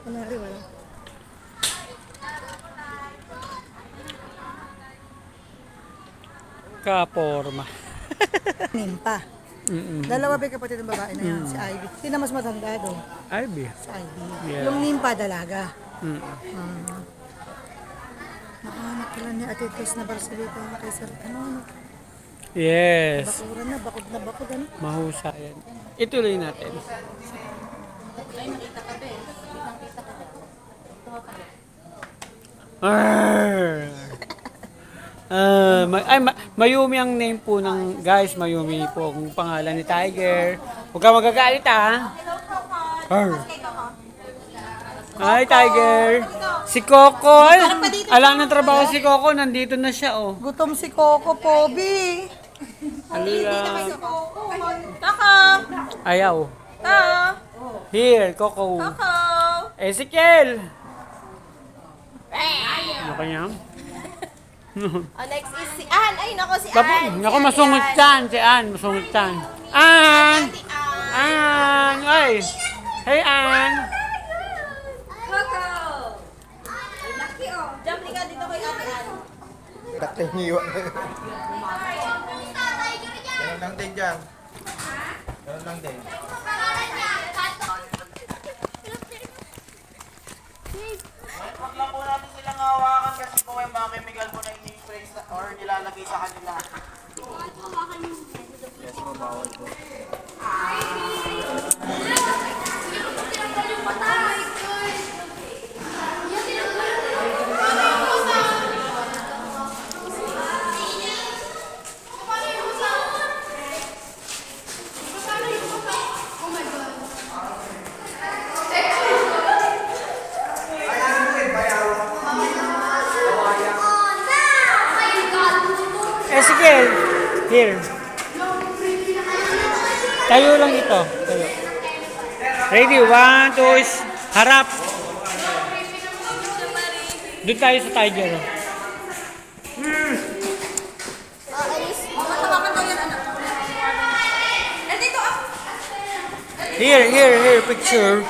Kunwari, wala. Kaporma. Nimpa. Dalawa ba kapatid ng babae na yan, si Ivy. Sino mas matanda doon? Ivy. Si Ivy. Yeah. Yung Nimpa, dalaga. Mm. Nakahanap pala ni Ate Tos na Barcelita kay Sir. Ano? Yes. Bakuran na, bakod na bakod. Ano? Mahusay yan. Ituloy natin. Mayumi ang name po ng guys. Mayumi po ang pangalan ni Tiger. Huwag ka magagalit ha. Hi Tiger. Si Coco. Alam ng trabaho si Coco. Nandito na siya oh. Gutom si Coco, Pobi. Halila. Kaka! Ayaw. Kaka! Here, Coco. Kaka! Ezekiel. Ano kanya? Next is si Ann. Ay, nako si Ann. Naku, masungit yan. Si Ann, masungit yan. Ann! Ann! Ay! Hey, Ann! Coco! Laki oh. Jump ka dito kay Ate Ann. Tatay niyo. Ganun lang din dyan. Ganun lang din. Huwag lang po natin silang hawakan kasi po may mga chemical po na ini-spray or nilalagay sa kanila. Yes, mabawal po. Ezekiel! Here. Tayo lang ito. Tayo. Ready? 1, 2, harap. Doon tayo sa Tiger. Alis. Matawakan daw yan, anak. Nandito ako. Here, picture.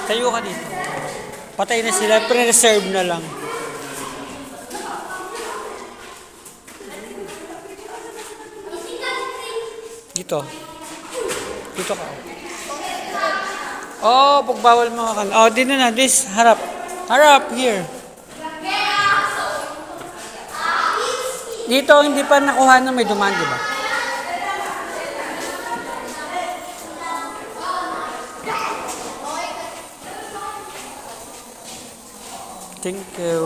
Tayo ka dito. Patay na sila, pre-reserve na lang. Dito. Dito ka. Oh, pagbawal mo ka. Oh, dito na, this, harap. Harap, here. Dito, hindi pa nakuha na may dumaan, di ba? Thank you.